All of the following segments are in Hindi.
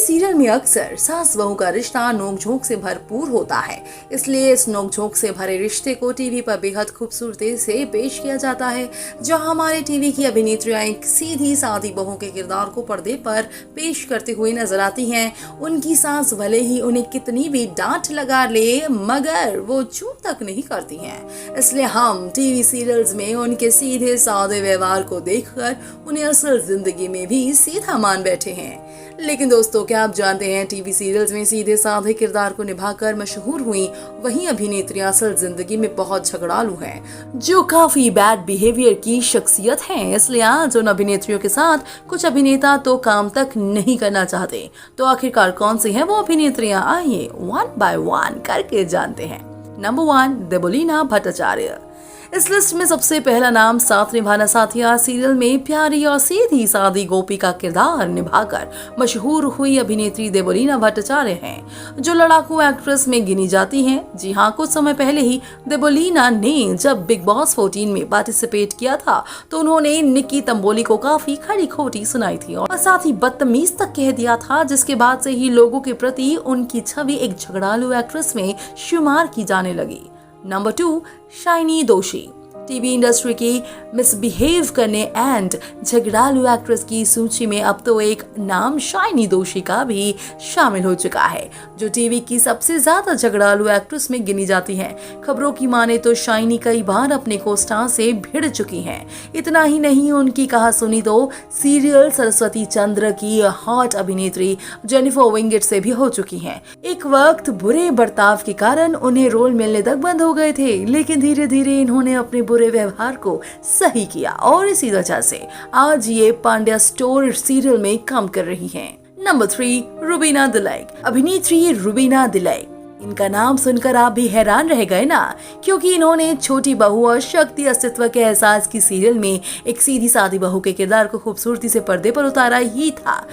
सीरियल में अक्सर सास बहू का रिश्ता नोकझोंक से भरपूर होता है, इसलिए इस नोकझोंक से भरे रिश्ते को टीवी पर बेहद खूबसूरती से पेश किया जाता है। जहां हमारे टीवी की अभिनेत्रियां एक सीधी सादी बहू के किरदार को पर्दे पर पेश करते हुए नजर आती हैं। उनकी सास भले ही उन्हें कितनी भी डांट लगा ले, मगर वो चूक तक नहीं करती हैं। इसलिए हम टीवी सीरियल्स में उनके सीधे सादे व्यवहार को देखकर उन्हें असल जिंदगी में भी सीधा मान बैठे हैं। लेकिन दोस्तों, क्या आप जानते हैं टीवी सीरियल्स में सीधे साधे किरदार को निभाकर मशहूर हुई वही अभिनेत्रियां असल जिंदगी में बहुत झगड़ालू हैं, जो काफी बैड बिहेवियर की शख्सियत हैं। इसलिए आज उन अभिनेत्रियों के साथ कुछ अभिनेता तो काम तक नहीं करना चाहते। तो आखिरकार कौन सी हैं वो अभिनेत्रियां, आइए वन बाय वन करके जानते हैं। नंबर 1, देवोलीना भट्टाचार्य। इस लिस्ट में सबसे पहला नाम साथ निभाना साथिया सीरियल में प्यारी और सीधी सादी गोपी का किरदार निभाकर मशहूर हुई अभिनेत्री देवोलीना भट्टाचार्य हैं, जो लड़ाकू एक्ट्रेस में गिनी जाती हैं। जी हाँ, कुछ समय पहले ही देवोलीना ने जब बिग बॉस 14 में पार्टिसिपेट किया था तो उन्होंने निक्की तंबोली को काफी खड़ी खोटी सुनाई थी और साथ ही बदतमीज तक कह दिया था, जिसके बाद से ही लोगों के प्रति उनकी छवि एक झगड़ालू एक्ट्रेस में शुमार की जाने लगी। नंबर 2, शाइनी दोषी। टीवी इंडस्ट्री की मिसबिहेव करने एंड झगड़ालू एक्ट्रेस की सूची में अब तो एक नाम शाइनी दोषी का भी शामिल हो चुका है, जो टीवी की सबसे ज्यादा झगड़ालू एक्ट्रेस में गिनी जाती हैं। खबरों की माने तो शाइनी कई बार अपने को-स्टार से भिड़ चुकी हैं। इतना ही नहीं, उनकी कहा सुनी तो सीरियल सरस्वती चंद्र की हॉट अभिनेत्री जेनिफर विंगेट से भी हो चुकी हैं। एक वक्त बुरे बर्ताव के कारण उन्हें रोल मिलने तक बंद हो गए थे, लेकिन धीरे धीरे इन्होंने अपने बुरे व्यवहार को सही किया और इसी वजह से आज ये पांड्या स्टोर सीरियल में काम कर रही हैं। नंबर 3, रुबीना दिलैक। अभिनेत्री रुबीना दिलैक, इनका नाम सुनकर आप भी हैरान रह गए ना, क्योंकि इन्होंने छोटी बहू और शक्ति अस्तित्व के एहसास की सीरियल में एक सीधी सादी बहू के किरदार को खूबसूरती से पर्दे पर उतारा ही था।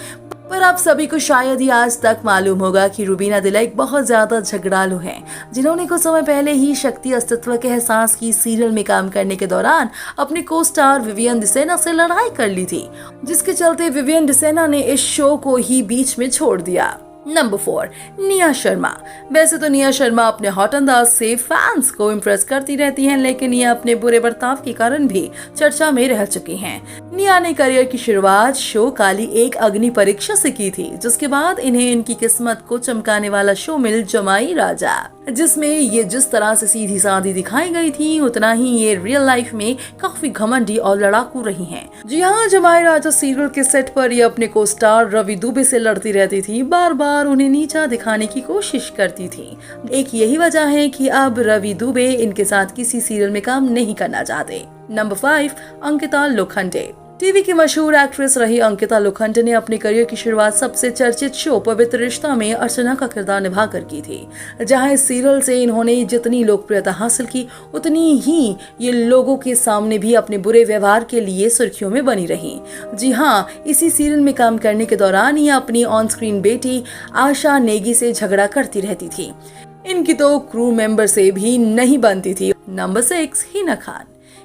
पर आप सभी को शायद ही आज तक मालूम होगा कि रुबीना दिलैक बहुत ज्यादा झगड़ालू हैं, जिन्होंने कुछ समय पहले ही शक्ति अस्तित्व के एहसास की सीरियल में काम करने के दौरान अपने को स्टार विवियन डिसेना से लड़ाई कर ली थी, जिसके चलते विवियन डिसेना ने इस शो को ही बीच में छोड़ दिया। नंबर 4, निया शर्मा। वैसे तो निया शर्मा अपने हॉट अंदाज से फैंस को इम्प्रेस करती रहती हैं, लेकिन ये अपने बुरे बर्ताव के कारण भी चर्चा में रह चुकी हैं। निया ने करियर की शुरुआत शो काली एक अग्नि परीक्षा से की थी, जिसके बाद इन्हें इनकी किस्मत को चमकाने वाला शो मिल जमाई राजा, जिसमें ये जिस तरह से सीधी सादी दिखाई गई थी, उतना ही ये रियल लाइफ में काफी घमंडी और लड़ाकू रही हैं। जी हाँ, जमाई राजा सीरियल के सेट पर ये अपने को स्टार रवि दुबे से लड़ती रहती थी, बार बार उन्हें नीचा दिखाने की कोशिश करती थी। एक यही वजह है कि अब रवि दुबे इनके साथ किसी सीरियल में काम नहीं करना चाहते। नंबर 5, अंकिता लोखंडे। टीवी की मशहूर एक्ट्रेस रही अंकिता लोखंडे ने अपने करियर की शुरुआत सबसे चर्चित शो पवित्र रिश्ता में अर्चना का किरदार निभाकर की थी, जहां इस सीरियल से इन्होंने जितनी लोकप्रियता हासिल की, उतनी ही ये लोगों के सामने भी अपने बुरे व्यवहार के लिए सुर्खियों में बनी रही। जी हाँ, इसी सीरियल में काम करने के दौरान ये अपनी ऑन स्क्रीन बेटी आशा नेगी से झगड़ा करती रहती थी। इनकी तो क्रू मेंबर से भी नहीं बनती थी। Number 6, Hina Khan.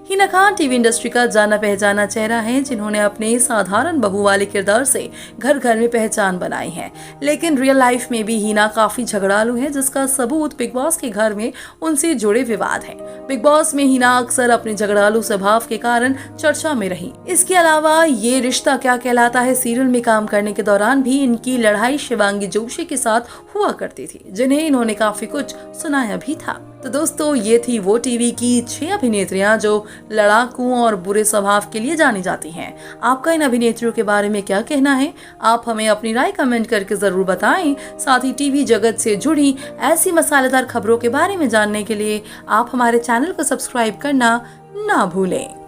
Hina Khan TV industry का जाना पहचाना चेहरा है, जिन्होंने अपने साधारण बहू वाले किरदार से घर घर में पहचान बनाई है। लेकिन रियल लाइफ में भी हिना काफी झगड़ालू है, जिसका सबूत बिग बॉस के घर में उनसे जुड़े विवाद है। बिग बॉस में हिना अक्सर अपने झगड़ालू स्वभाव के कारण चर्चा में रही। इसके अलावा ये रिश्ता क्या कहलाता है सीरियल में काम करने के दौरान भी इनकी लड़ाई शिवांगी जोशी के साथ हुआ करती थी, जिन्हें इन्होंने काफी कुछ सुनाया भी था। तो दोस्तों, ये थी वो टीवी की 6 अभिनेत्रियां जो लड़ाकू और बुरे स्वभाव के लिए जानी जाती हैं। आपका इन अभिनेत्रियों के बारे में क्या कहना है? आप हमें अपनी राय कमेंट करके जरूर बताएं। साथ ही टीवी जगत से जुड़ी ऐसी मसालेदार खबरों के बारे में जानने के लिए आप हमारे चैनल को सब्सक्राइब करना ना भूलें।